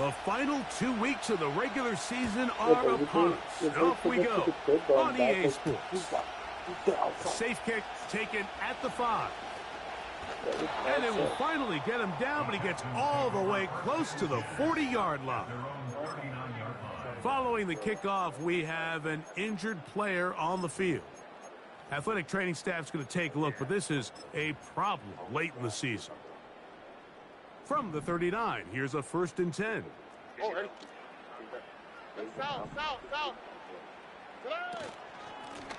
The final 2 weeks of the regular season are upon us. And off we go on EA Sports. Safe kick taken at the 5. And it will finally get him down, but he gets all the way close to the 40-yard line. Following the kickoff, we have an injured player on the field. Athletic training staff's going to take a look, but this is a problem late in the season. From the 39, here's a 1st and 10.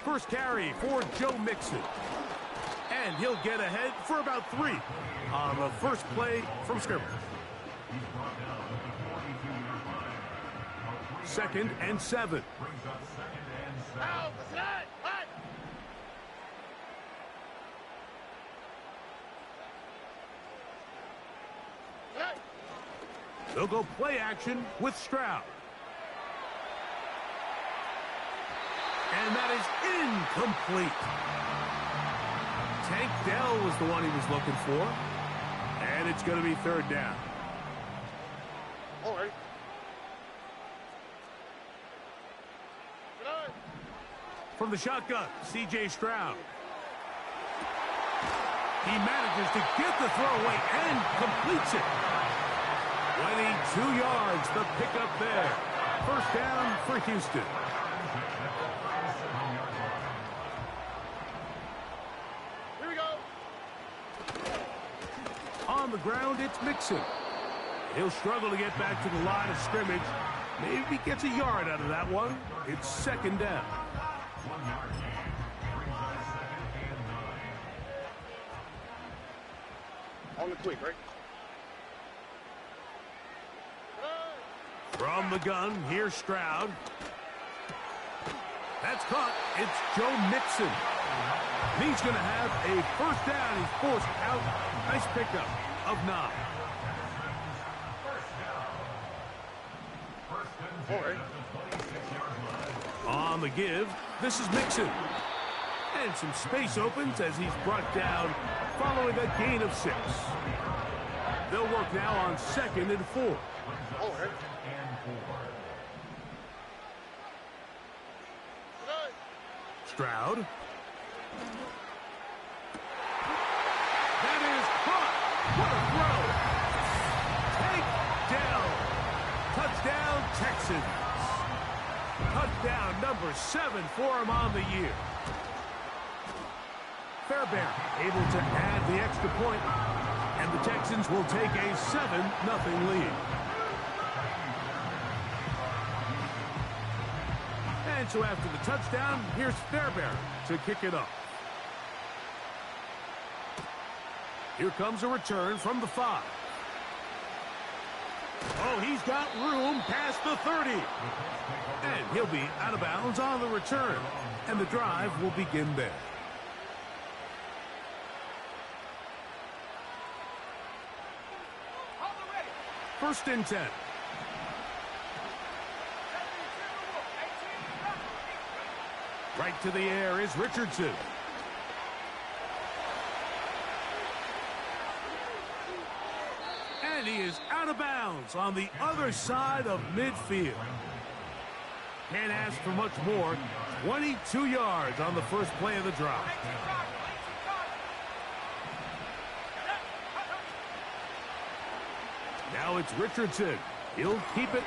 First carry for Joe Mixon. And he'll get ahead for about 3 on the first play from scrimmage. 2nd and 7. They'll go play action with Stroud. And that is incomplete. Tank Dell was the one he was looking for. And it's going to be 3rd down. From the shotgun, C.J. Stroud. He manages to get the throw away and completes it. 22 yards, the pickup there. 1st down for Houston. Here we go. On the ground, it's Mixon. He'll struggle to get back to the line of scrimmage. Maybe he gets a yard out of that one. It's 2nd down. On the quick, right? From the gun, here's Stroud. That's caught. It's Joe Mixon. He's going to have a 1st down. He's forced out. Nice pickup of 9. On the give, this is Mixon. And some space opens as he's brought down following a gain of 6. They'll work now on 2nd and 4. Stroud. That is caught. What a throw. Touchdown, Texans. Touchdown number 7 for him on the year. Fairbairn able to add the extra point, and the Texans will take a 7-0 lead. And so after the touchdown, here's Fairbairn to kick it off. Here comes a return from the 5. Oh, he's got room past the 30. And he'll be out of bounds on the return. And the drive will begin there. First and 10. Right to the air is Richardson. And he is out of bounds on the other side of midfield. Can't ask for much more. 22 yards on the first play of the drive. Now it's Richardson. He'll keep it.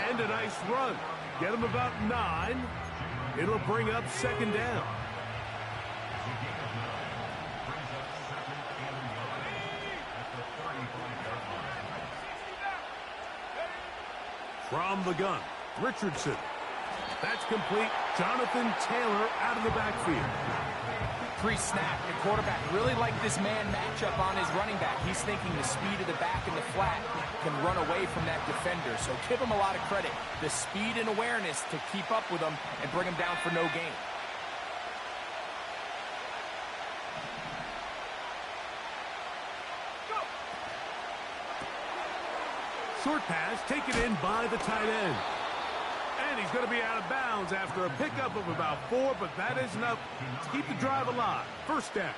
And a nice run. Get him about 9. It'll bring up 2nd down. From the gun, Richardson. That's complete. Jonathan Taylor out of the backfield. Pre-snap, the quarterback really liked this man matchup on his running back. He's thinking the speed of the back in the flat can run away from that defender. So give him a lot of credit. The speed and awareness to keep up with him and bring him down for no gain. Short pass taken in by the tight end. And he's going to be out of bounds after a pickup of about 4, but that is enough to keep the drive alive. 1st down.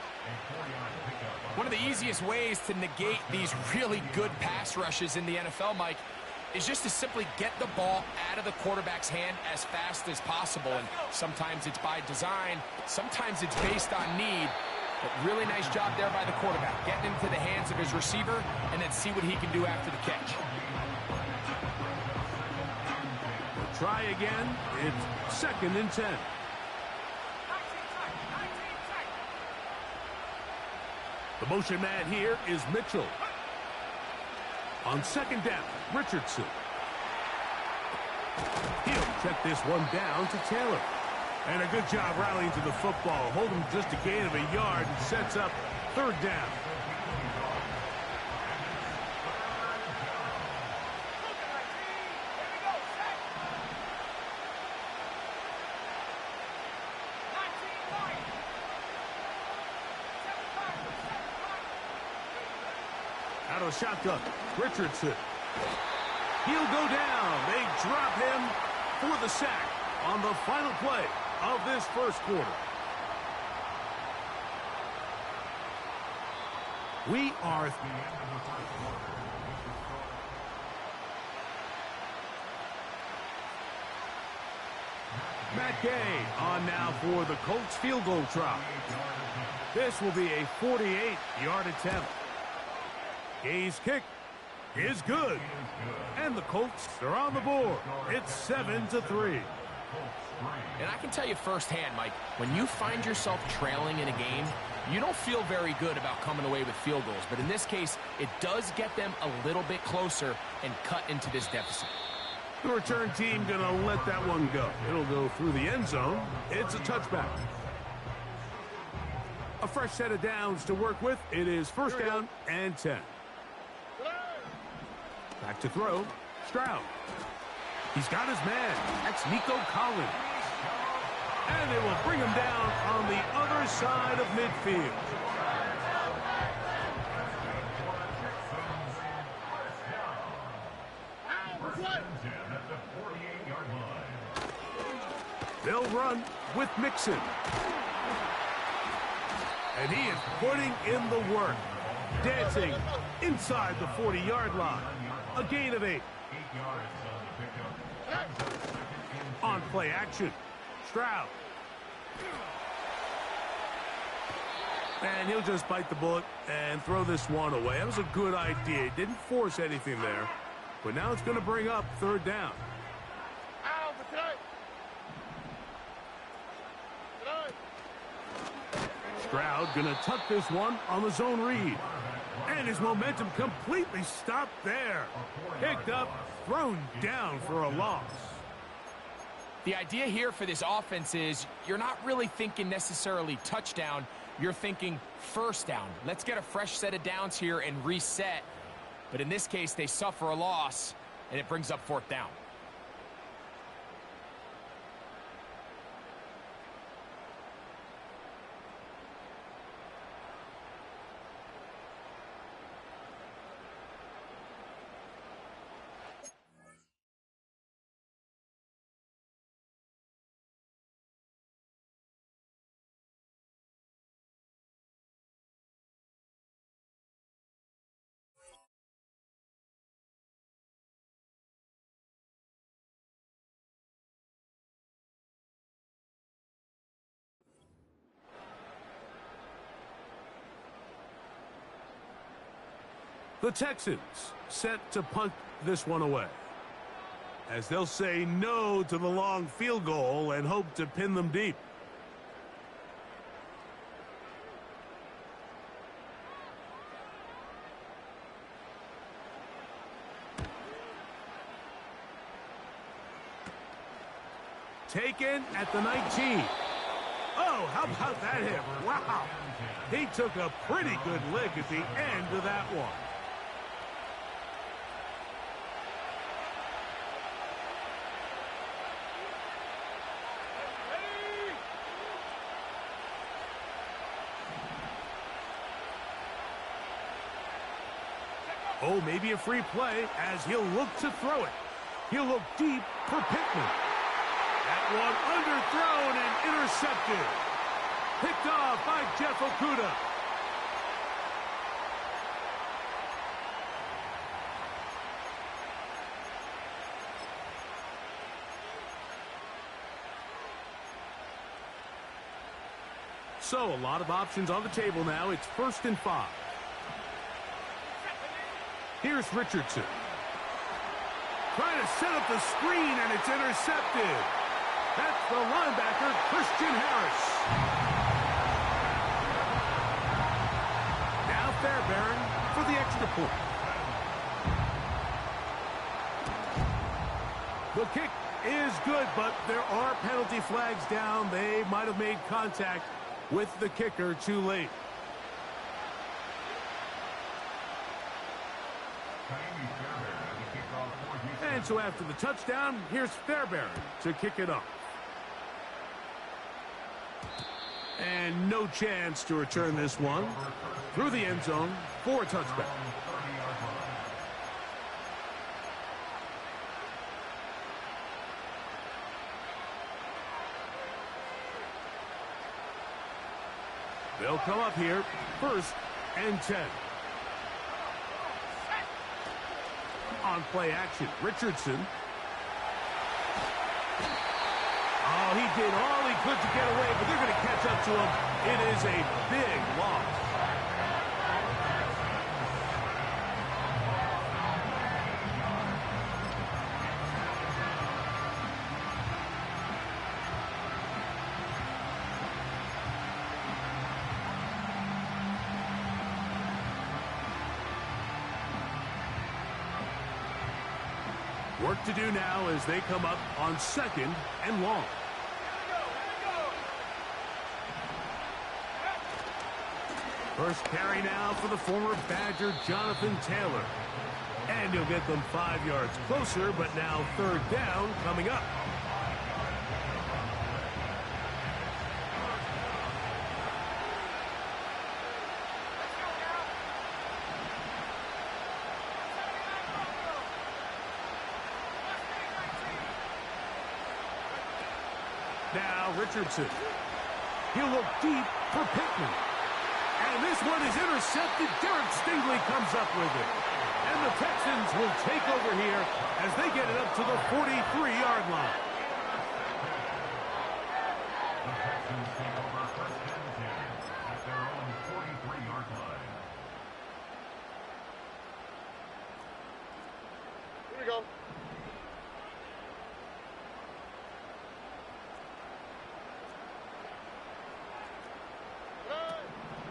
One of the easiest ways to negate these really good pass rushes in the NFL, Mike, is just to simply get the ball out of the quarterback's hand as fast as possible. And sometimes it's by design, sometimes it's based on need. But really nice job there by the quarterback, getting into the hands of his receiver and then see what he can do after the catch. Try again. It's 2nd and 10. The motion man here is Mitchell. On 2nd down, Richardson. He'll check this one down to Taylor. And a good job rallying to the football. Holding just a gain of a yard and sets up 3rd down. Out of shotgun, Richardson. He'll go down. They drop him for the sack on the final play of this 1st quarter. We are Matt Gay on now for the Colts field goal try. This will be a 48-yard attempt. Gay's kick is good. And the Colts are on the board. It's 7-3. And I can tell you firsthand, Mike, when you find yourself trailing in a game, you don't feel very good about coming away with field goals. But in this case, it does get them a little bit closer and cut into this deficit. The return team going to let that one go. It'll go through the end zone. It's a touchback. A fresh set of downs to work with. It is 1st down and 10. Back to throw. Stroud. He's got his man. That's Nico Collins. And they will bring him down on the other side of midfield. They'll run with Mixon. And he is putting in the work. Dancing inside the 40-yard line. A gain of 8. On play action. Stroud. And he'll just bite the bullet and throw this one away. That was a good idea. He didn't force anything there. But now it's going to bring up 3rd down. Stroud going to tuck this one on the zone read. And his momentum completely stopped there. Picked up, thrown down for a loss. The idea here for this offense is you're not really thinking necessarily touchdown. You're thinking 1st down. Let's get a fresh set of downs here and reset. But in this case, they suffer a loss, and it brings up 4th down. The Texans set to punt this one away, as they'll say no to the long field goal and hope to pin them deep. Taken at the 19. Oh, how about that hit? Wow. He took a pretty good lick at the end of that one. Oh, maybe a free play as he'll look to throw it. He'll look deep for Pittman. That one underthrown and intercepted. Picked off by Jeff Okudah. So, a lot of options on the table now. It's 1st and 5. Here's Richardson. Trying to set up the screen, and it's intercepted. That's the linebacker, Christian Harris. Now Fairbairn for the extra point. The kick is good, but there are penalty flags down. They might have made contact with the kicker too late. And so after the touchdown, here's Fairbairn to kick it off. And no chance to return this one through the end zone for a touchback. They'll come up here, 1st and 10. On play action, Richardson. Oh, he did all he could to get away, but they're going to catch up to him. It is a big loss. Work to do now as they come up on 2nd and long. First carry now for the former Badger, Jonathan Taylor. And he'll get them 5 yards closer, but now 3rd down coming up. Now Richardson. He'll look deep for Pittman. And this one is intercepted. Derek Stingley comes up with it. And the Texans will take over here as they get it up to the 43-yard line. The Texans take over 1st and 10 at their own 43-yard line. Here we go.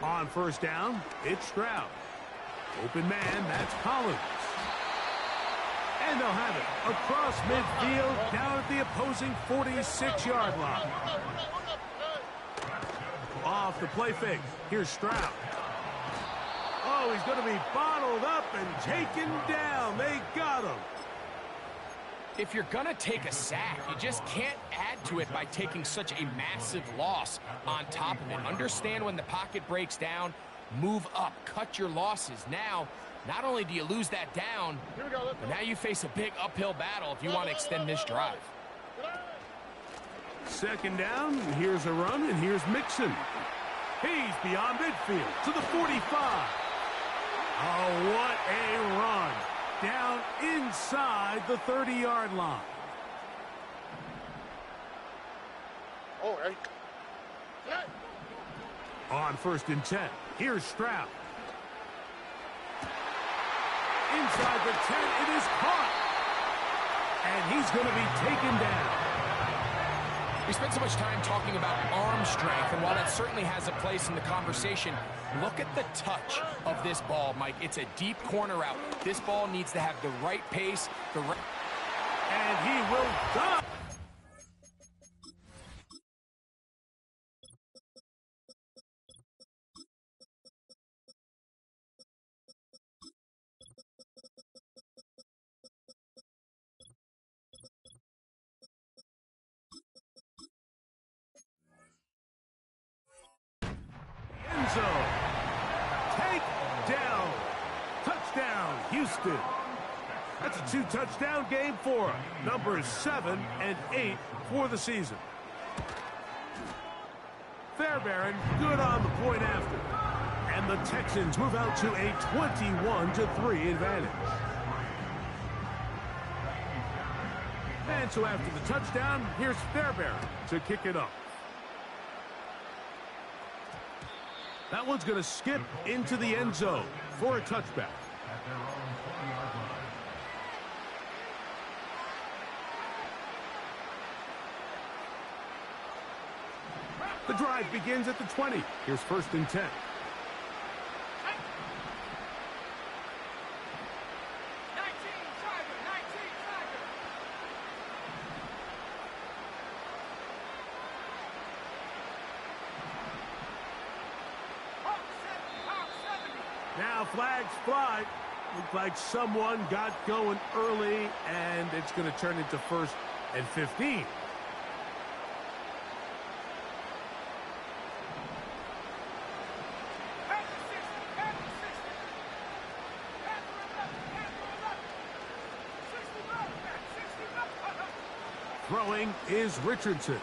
On 1st down, it's Stroud. Open man, that's Collins. And they'll have it across midfield down at the opposing 46-yard line. Off the play fake. Here's Stroud. Oh, he's going to be bottled up and taken down. They got him. If you're going to take a sack, you just can't add to it by taking such a massive loss on top of it. Understand when the pocket breaks down, move up, cut your losses. Now, not only do you lose that down, but now you face a big uphill battle if you want to extend this drive. 2nd down, here's a run, and here's Mixon. He's beyond midfield to the 45. Oh, what a run. Down inside the 30-yard line. Oh, hey. On 1st and 10, here's Stroud. Inside the 10, it is caught. And he's going to be taken down. We spent so much time talking about arm strength, and while that certainly has a place in the conversation, look at the touch of this ball, Mike. It's a deep corner route. This ball needs to have the right pace, and he will die. Take down. Touchdown, Houston. That's a 2-touchdown game for him. Numbers 7 and 8 for the season. Fairbairn good on the point after. And the Texans move out to a 21-3 advantage. And so after the touchdown, here's Fairbairn to kick it off. That one's going to skip into the end zone for a touchback. At their own 40-yard line. The drive begins at the 20. Here's 1st and 10. Now flags fly. Looks like someone got going early, and it's going to turn into 1st and 15. Throwing is Richardson.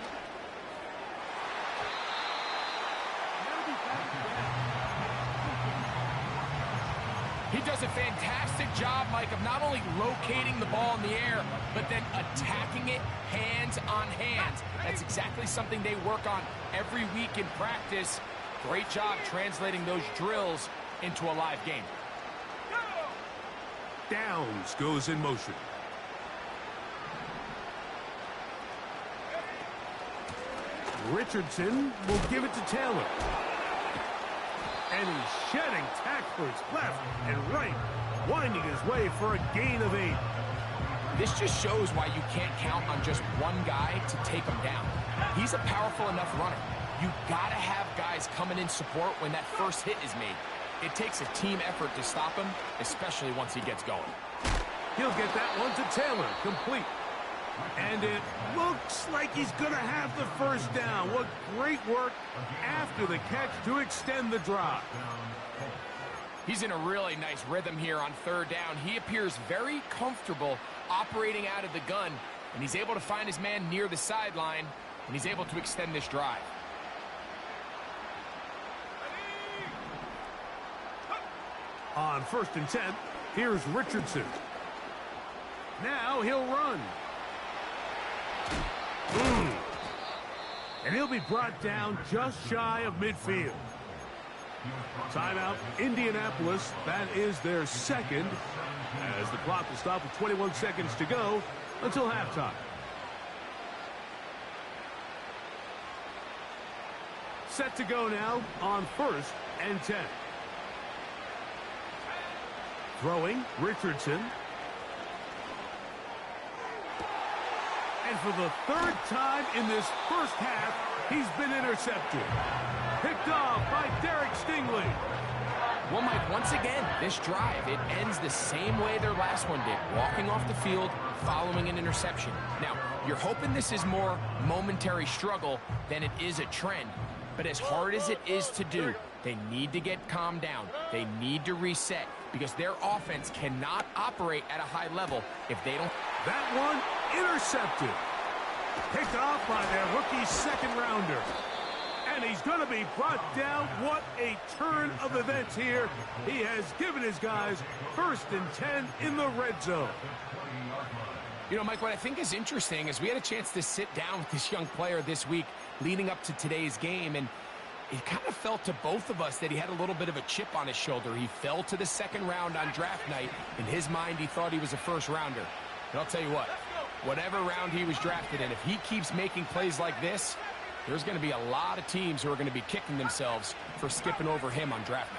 He does a fantastic job, Mike, of not only locating the ball in the air, but then attacking it hands on hands. That's exactly something they work on every week in practice. Great job translating those drills into a live game. Downs goes in motion. Richardson will give it to Taylor. And he's shedding tacklers left and right, winding his way for a gain of 8. This just shows why you can't count on just one guy to take him down. He's a powerful enough runner. You gotta have guys coming in support when that first hit is made. It takes a team effort to stop him, especially once he gets going. He'll get that one to Taylor, complete. And it looks like he's going to have the 1st down. What great work after the catch to extend the drive. He's in a really nice rhythm here on 3rd down. He appears very comfortable operating out of the gun, and he's able to find his man near the sideline, and he's able to extend this drive. On 1st and 10, here's Richardson. Now he'll run. And he'll be brought down just shy of midfield. Timeout, Indianapolis. That is their 2nd, as the clock will stop with 21 seconds to go until halftime. Set to go now on 1st and 10. Throwing, Richardson. And for the 3rd time in this first half, he's been intercepted. Picked off by Derek Stingley. Well, Mike, once again, this drive, it ends the same way their last one did, walking off the field, following an interception. Now, you're hoping this is more momentary struggle than it is a trend. But as hard as it is to do, they need to get calmed down. They need to reset because their offense cannot operate at a high level if they don't. That one intercepted. Picked off by their rookie 2nd rounder. And he's going to be brought down. What a turn of events here. He has given his guys 1st and 10 in the red zone. You know, Mike, what I think is interesting is we had a chance to sit down with this young player this week leading up to today's game, and it kind of felt to both of us that he had a little bit of a chip on his shoulder. He fell to the 2nd round on draft night. In his mind, he thought he was a 1st rounder. And I'll tell you what, whatever round he was drafted in, if he keeps making plays like this, there's going to be a lot of teams who are going to be kicking themselves for skipping over him on draft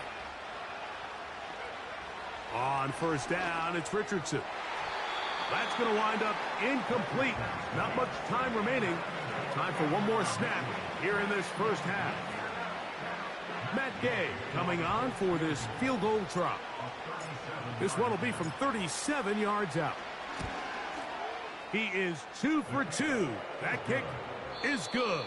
night. On 1st down, it's Richardson. That's going to wind up incomplete. Not much time remaining. Time for one more snap here in this first half. Matt Gay coming on for this field goal try. This one will be from 37 yards out. He is 2 for 2. That kick is good.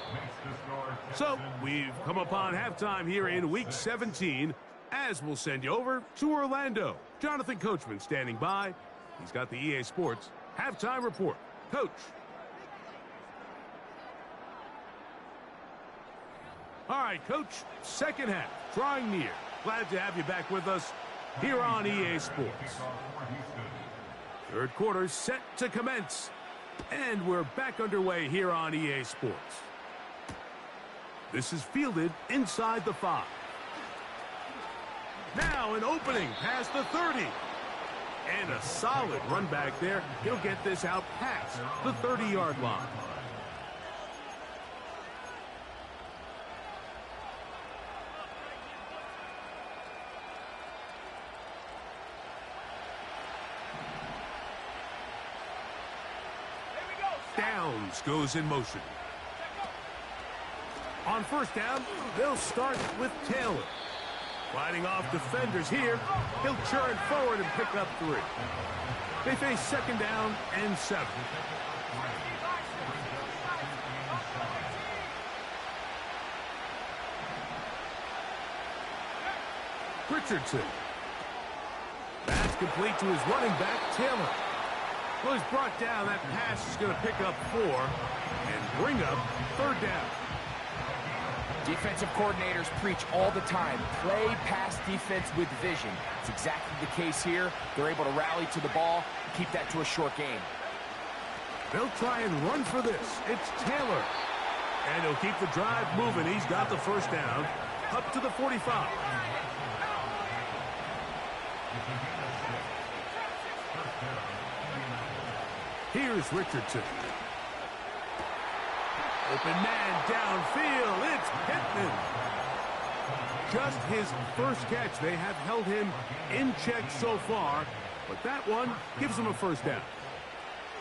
So we've come upon halftime here in Week 17, as we'll send you over to Orlando. Jonathan Coachman standing by. He's got the EA Sports halftime report. Coach. All right, Coach, 2nd half, drawing near. Glad to have you back with us here on EA Sports. 3rd quarter set to commence. And we're back underway here on EA Sports. This is fielded inside the 5. Now an opening past the 30. And a solid run back there. He'll get this out past the 30-yard line. Downs goes in motion. On first down, they'll start with Taylor. Fighting off defenders here, he'll churn forward and pick up 3. They face second down and 7. Richardson. That's complete to his running back, Taylor. Well, he's brought down. That pass is going to pick up 4 and bring up third down. Defensive coordinators preach all the time, play pass defense with vision. It's exactly the case here. They're able to rally to the ball and keep that to a short game. They'll try and run for this. It's Taylor. And he'll keep the drive moving. He's got the first down up to the 45. Here's Richardson. Open man downfield. It's Pittman. Just his first catch. They have held him in check so far, but that one gives him a first down.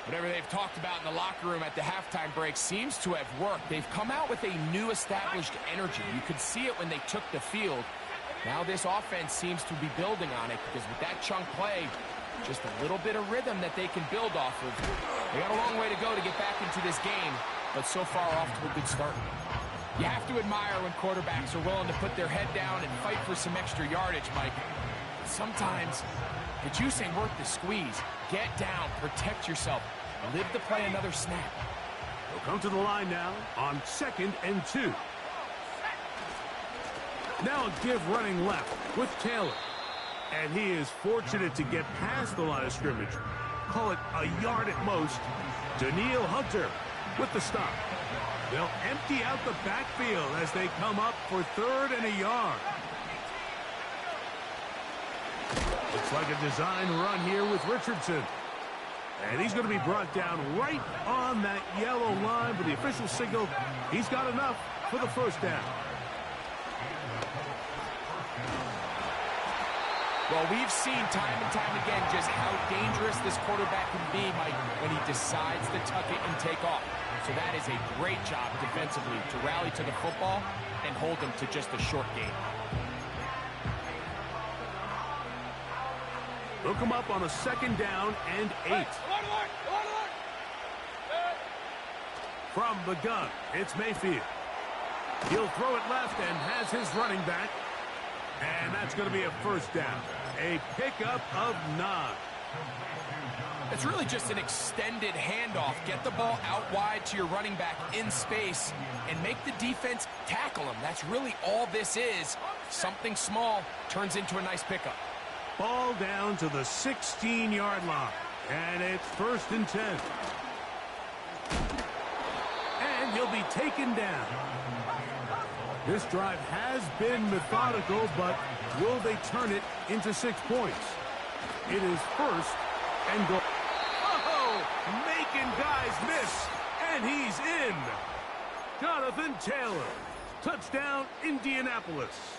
Whatever they've talked about in the locker room at the halftime break seems to have worked. They've come out with a new established energy. You could see it when they took the field. Now this offense seems to be building on it because with that chunk play, just a little bit of rhythm that they can build off of. They got a long way to go to get back into this game, but so far off to a good start. You have to admire when quarterbacks are willing to put their head down and fight for some extra yardage, Mike. Sometimes the juice ain't worth the squeeze. Get down, protect yourself, live to play another snap. They'll come to the line now on 2nd and 2. Now a give running left with Taylor. And he is fortunate to get past the line of scrimmage. Call it a yard at most. Daniil Hunter with the stop. They'll empty out the backfield as they come up for 3rd and a yard. Looks like a design run here with Richardson. And he's going to be brought down right on that yellow line, but the official signal, he's got enough for the first down. Well, we've seen time and time again just how dangerous this quarterback can be, Mike, when he decides to tuck it and take off. So that is a great job defensively to rally to the football and hold him to just a short gain. They'll come up on a 2nd down and 8. From the gun, it's Mayfield. He'll throw it left and has his running back. And that's going to be a first down. A pickup of 9. It's really just an extended handoff. Get the ball out wide to your running back in space and make the defense tackle him. That's really all this is. Something small turns into a nice pickup. Ball down to the 16-yard line. And it's 1st and 10. And he'll be taken down. This drive has been methodical, but will they turn it into 6 points? It is 1st and goal. Oh, making guys miss, and he's in. Jonathan Taylor. Touchdown, Indianapolis.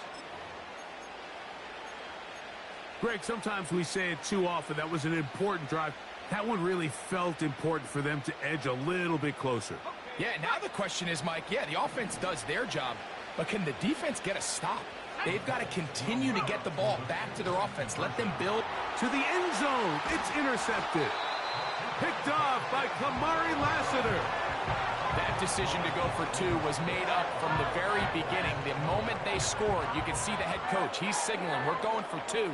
Greg, sometimes we say it too often. That was an important drive. That one really felt important for them to edge a little bit closer. Yeah, now the question is, Mike, yeah, the offense does their job, but can the defense get a stop? They've got to continue to get the ball back to their offense. Let them build. To the end zone. It's intercepted. Picked off by Kamari Lassiter. That decision to go for 2 was made up from the very beginning. The moment they scored, you could see the head coach. He's signaling, we're going for 2.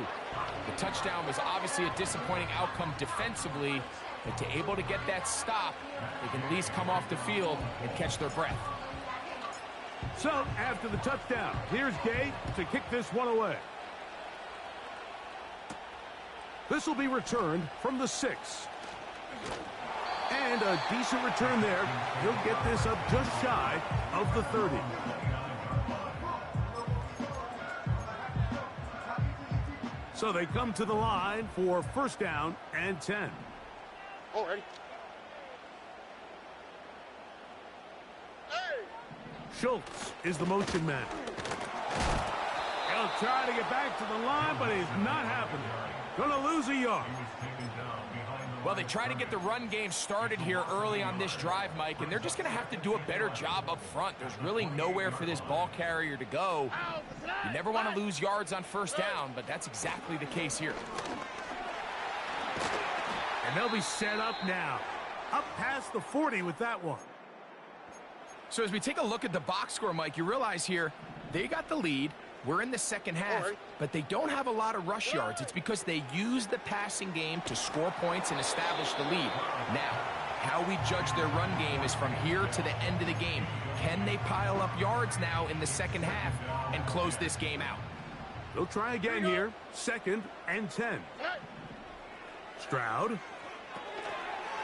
The touchdown was obviously a disappointing outcome defensively, but to able to get that stop, they can at least come off the field and catch their breath. So, after the touchdown, here's Gay to kick this one away. This will be returned from the 6. And a decent return there. He'll get this up just shy of the 30. So they come to the line for first down and 10. Oh, ready. Hey! Schultz is the motion man. He'll try to get back to the line, but it's not happening. Gonna lose a yard. Well, they try to get the run game started here early on this drive, Mike, and they're just going to have to do a better job up front. There's really nowhere for this ball carrier to go. You never want to lose yards on first down, but that's exactly the case here. And they'll be set up now. Up past the 40 with that one. So as we take a look at the box score, Mike, you realize here they got the lead. We're in the second half, but they don't have a lot of rush yards. It's because they use the passing game to score points and establish the lead. Now, how we judge their run game is from here to the end of the game. Can they pile up yards now in the second half and close this game out? They'll try again here. Second and 10. Stroud.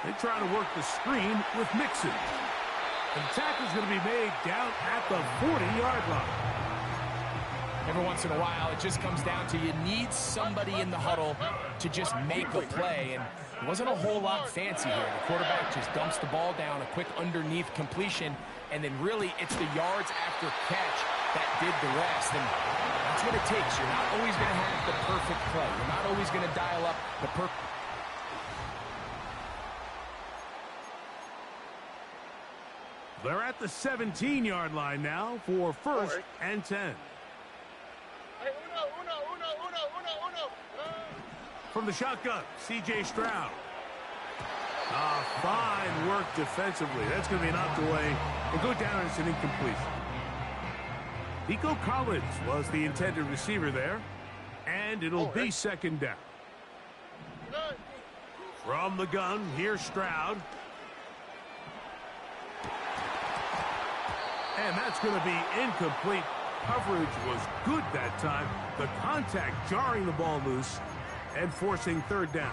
They try to work the screen with Mixon. And the tackle's going to be made down at the 40-yard line. Every once in a while, it just comes down to you need somebody in the huddle to just make a play, and it wasn't a whole lot fancy here. The quarterback just dumps the ball down, a quick underneath completion, and then really it's the yards after catch that did the rest, and that's what it takes. You're not always going to have the perfect play. You're not always going to dial up the perfect. They're at the 17-yard line now for first and 10. From the shotgun, C.J. Stroud. Fine work defensively. That's going to be knocked away and go down as an incompletion. Nico Collins was the intended receiver there, and it'll be second down. From the gun, here's Stroud. And that's going to be incomplete. Coverage was good that time. The contact jarring the ball loose and forcing third down.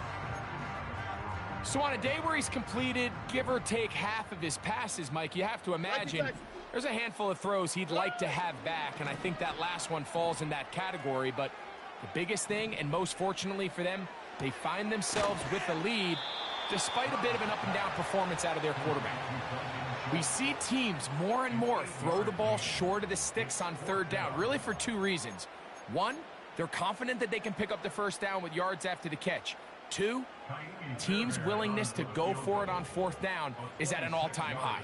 So on a day where he's completed, give or take half of his passes, Mike, you have to imagine there's a handful of throws he'd like to have back, and I think that last one falls in that category. But the biggest thing, and most fortunately for them, they find themselves with a lead despite a bit of an up-and-down performance out of their quarterback. We see teams more and more throw the ball short of the sticks on third down, really for two reasons. One, they're confident that they can pick up the first down with yards after the catch. Two, teams' willingness to go for it on fourth down is at an all-time high.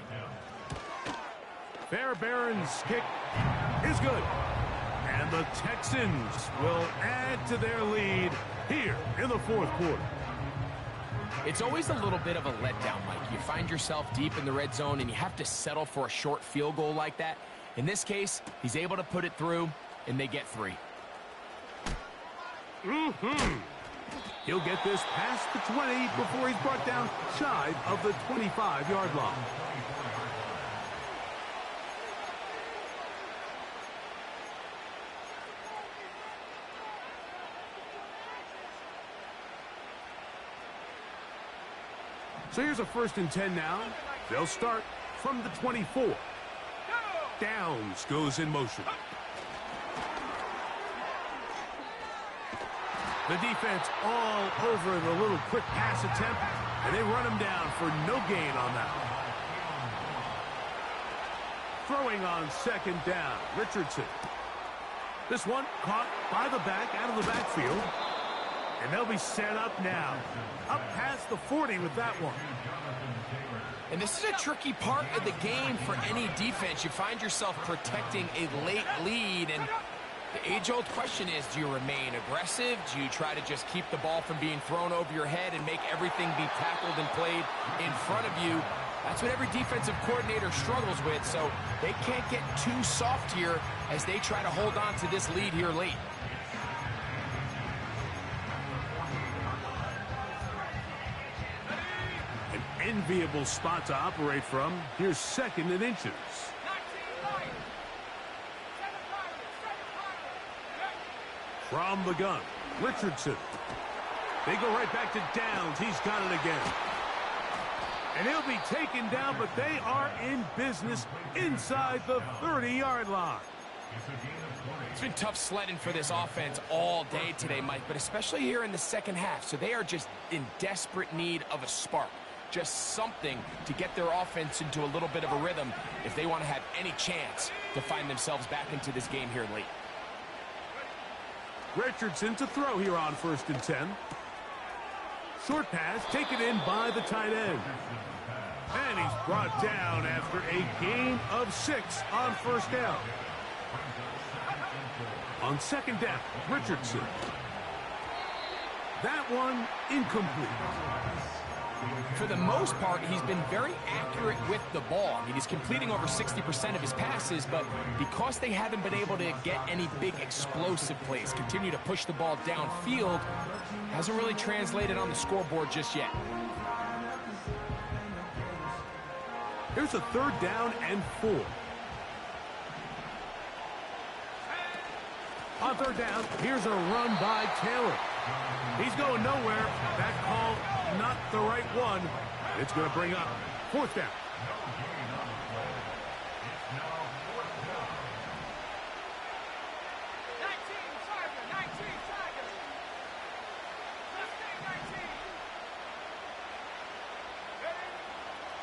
Fairbairn's kick is good. And the Texans will add to their lead here in the fourth quarter. It's always a little bit of a letdown, Mike. You find yourself deep in the red zone and you have to settle for a short field goal like that. In this case, he's able to put it through, and they get 3. He'll get this past the 20 before he's brought down shy of the 25-yard line. So here's a first and 10 now. They'll start from the 24. Downs goes in motion. The defense all over the little quick pass attempt, and they run him down for no gain on that one. Throwing on second down, Richardson. This one caught by the back, out of the backfield. And they'll be set up now. Up past the 40 with that one. And this is a tricky part of the game for any defense. You find yourself protecting a late lead, and the age-old question is, do you remain aggressive? Do you try to just keep the ball from being thrown over your head and make everything be tackled and played in front of you? That's what every defensive coordinator struggles with, so they can't get too soft here as they try to hold on to this lead here late. Enviable spot to operate from. Here's second and inches. From the gun, Richardson. They go right back to Downs. He's got it again. And he'll be taken down, but they are in business inside the 30-yard line. It's been tough sledding for this offense all day today, Mike, but especially here in the second half. So they are just in desperate need of a spark. Just something to get their offense into a little bit of a rhythm if they want to have any chance to find themselves back into this game here late. Richardson to throw here on 1st and 10. Short pass taken in by the tight end. And he's brought down after a gain of 6 on 1st down. On 2nd down, Richardson. That one incomplete. For the most part, he's been very accurate with the ball. I mean, he's completing over 60% of his passes, but because they haven't been able to get any big explosive plays, continue to push the ball downfield, hasn't really translated on the scoreboard just yet. Here's a 3rd down and 4. On 3rd down, here's a run by Taylor. He's going nowhere. That call, not the right one. It's going to bring up 4th down.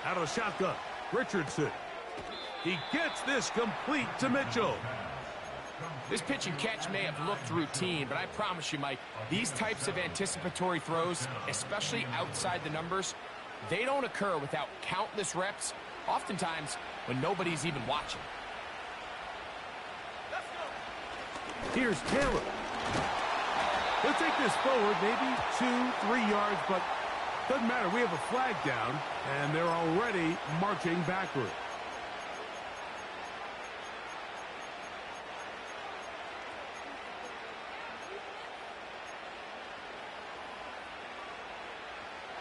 Out of the shotgun, Richardson. He gets this complete to Mitchell. This pitch and catch may have looked routine, but I promise you, Mike, these types of anticipatory throws, especially outside the numbers, they don't occur without countless reps, oftentimes when nobody's even watching. Here's Taylor. He'll take this forward, maybe 2-3 yards, but doesn't matter. We have a flag down, and they're already marching backward.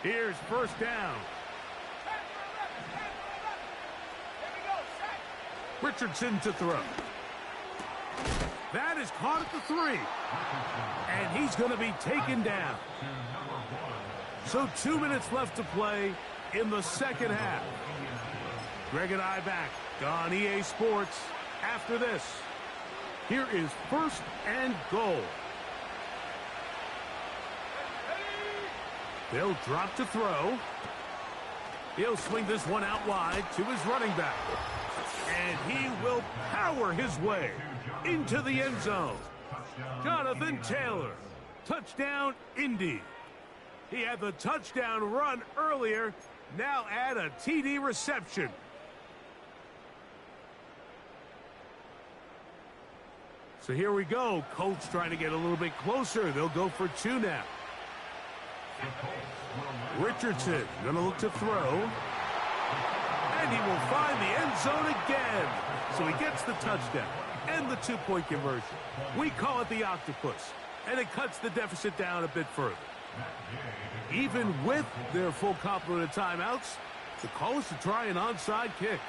Here's 1st down. Richardson to throw. That is caught at the 3. And he's going to be taken down. So 2 minutes left to play in the second half. Greg and I back on EA Sports after this. Here is 1st and goal. They'll drop to throw. He'll swing this one out wide to his running back. And he will power his way into the end zone. Jonathan Taylor. Touchdown, Indy. He had the touchdown run earlier. Now add a TD reception. So here we go. Colts trying to get a little bit closer. They'll go for 2 now. Richardson going to look to throw. And he will find the end zone again. So he gets the touchdown and the 2-point conversion. We call it the octopus. And it cuts the deficit down a bit further. Even with their full complement of timeouts, the call is to try an onside kick.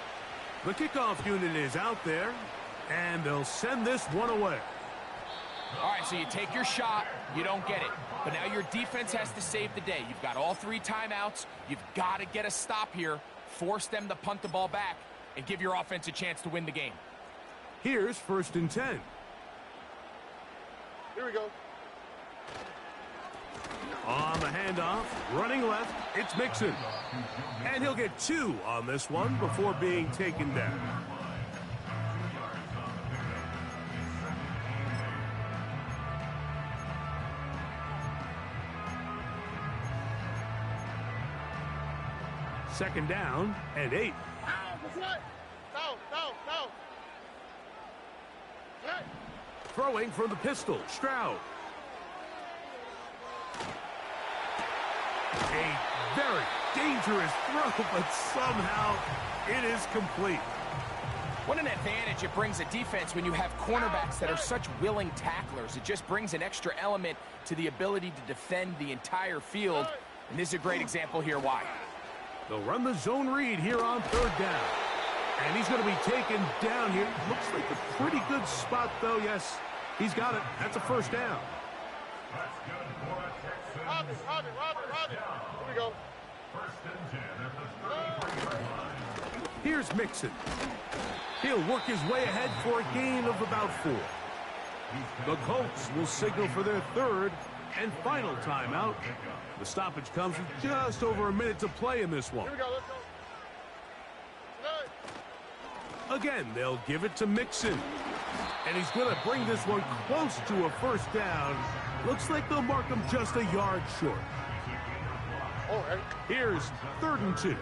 The kickoff unit is out there, and they'll send this one away. All right, so you take your shot, you don't get it. But now your defense has to save the day. You've got all 3 timeouts. You've got to get a stop here, force them to punt the ball back, and give your offense a chance to win the game. Here's 1st and 10. Here we go. On the handoff, running left, it's Mixon. And he'll get 2 on this one before being taken down. Second down and 8. No. Throwing from the pistol, Stroud. A very dangerous throw, but somehow it is complete. What an advantage it brings a defense when you have cornerbacks that are such willing tacklers. It just brings an extra element to the ability to defend the entire field. And this is a great example here why. They'll run the zone read here on 3rd down. And he's going to be taken down here. Looks like a pretty good spot, though. Yes, he's got it. That's a 1st down. Robin. Here we go. Here's Mixon. He'll work his way ahead for a gain of about 4. The Colts will signal for their third and final timeout. The stoppage comes with just over a minute to play in this one. Here we go, let's go. Again, they'll give it to Mixon. And he's going to bring this one close to a first down. Looks like they'll mark him just a yard short. Oh, hey. Here's 3rd and 2.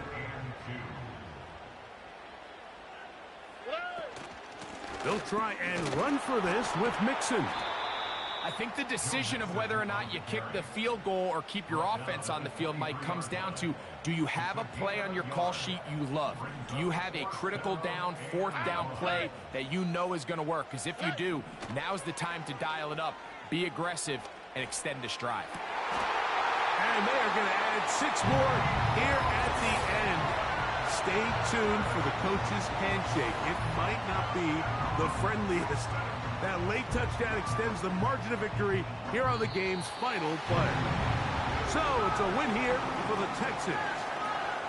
They'll try and run for this with Mixon. I think the decision of whether or not you kick the field goal or keep your offense on the field, Mike, comes down to, do you have a play on your call sheet you love? Do you have a critical down, 4th down play that you know is going to work? Because if you do, now's the time to dial it up, be aggressive, and extend this drive. And they are going to add 6 more here at the end. Stay tuned for the coach's handshake. It might not be the friendliest. That late touchdown extends the margin of victory here on the game's final play. So it's a win here for the Texans.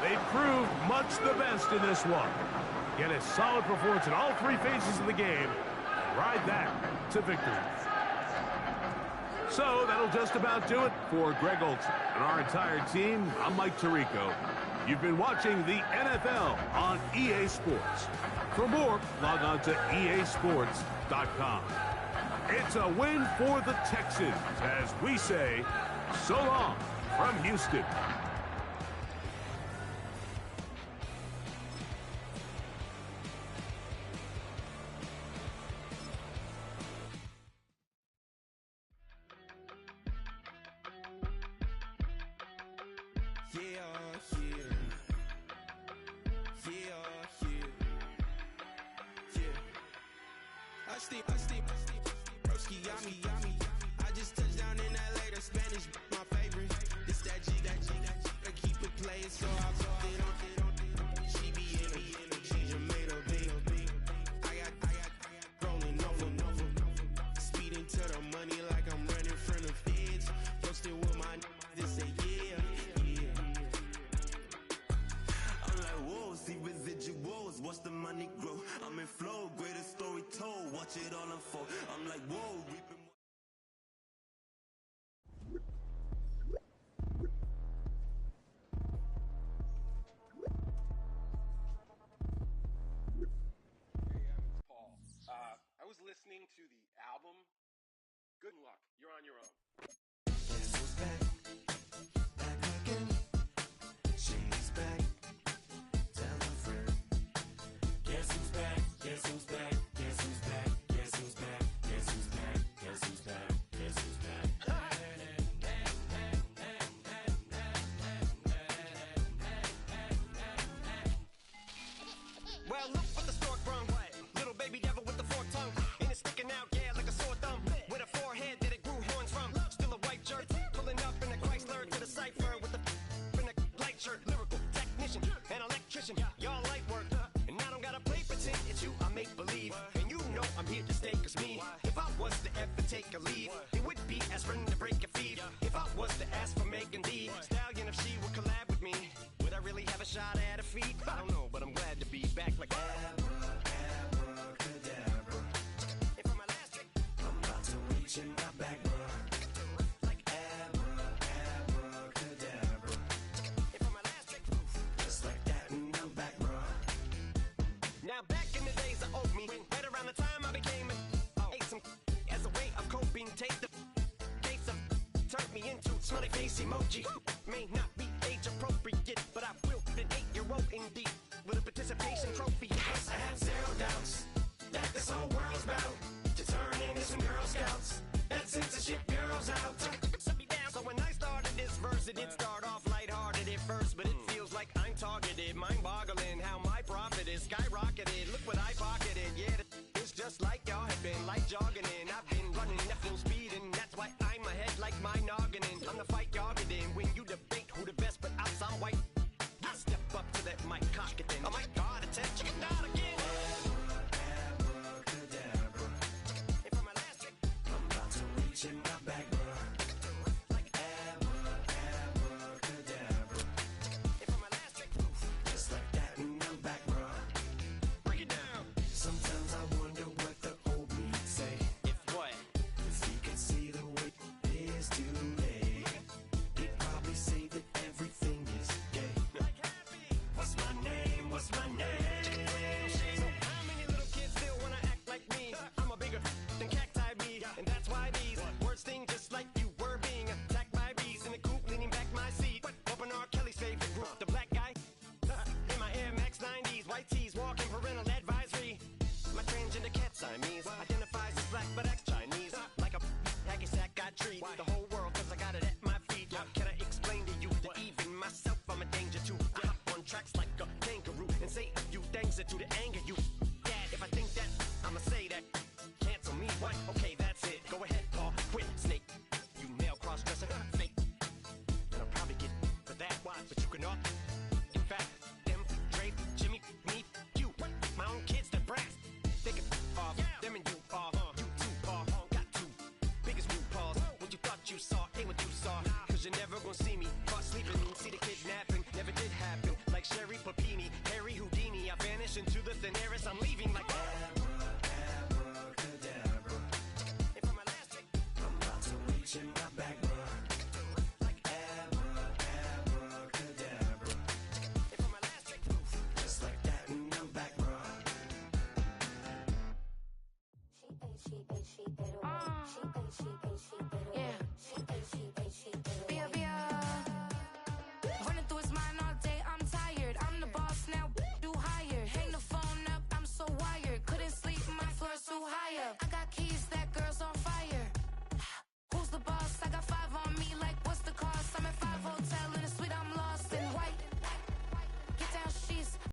They proved much the best in this one. Get a solid performance in all 3 phases of the game. Ride that to victory. So that'll just about do it for Greg Olson and our entire team. I'm Mike Tirico. You've been watching the NFL on EA Sports. For more, log on to easports.com. It's a win for the Texans as we say, so long from Houston. I just touched down in LA, the Spanish, my favorite. This that G, I keep it playing, so I put it on. She be in me, she just made a big. I got rolling over. Speeding to the money like I'm running from the feds. Posted with my this say yeah. I'm like, whoa, see residuals, watch the money grow. I'm in flow, greatest story told, watch it all unfold. I'm like, whoa, reaping. Listening to the album. Good luck. You're on your own. Guess who's back again. She's back. Tell a friend. Guess who's back? Guess who's back? Guess who's back? Guess who's back? Guess who's back? Guess who's back? Guess who's back? Well, look for the stork brung. Little baby devil with the forked tongue. Sticking out, yeah, like a sore thumb. With a forehead that it grew horns from. Still a white jerk, pulling up in a Chrysler to the cipher with the in a light shirt. Lyrical technician, an electrician, y'all light work. And I don't gotta play pretend, it's you I make believe. And you know I'm here to stay, cause me, if I was to ever take a leave, it would be aspirin to break a fever. If I was to ask for Megan D Stallion, if she would collab with me, would I really have a shot at a feat? I don't know, but I'm glad to be back like in my back, like abracadabra. Just like that, and I'm back, bro. Now back in the days of old me, right around the time I became ate some as a way of coping. Take the case of turned me into smiley face emoji. May not be age appropriate, but I will an 8-year-old indeed with a participation trophy. I have 0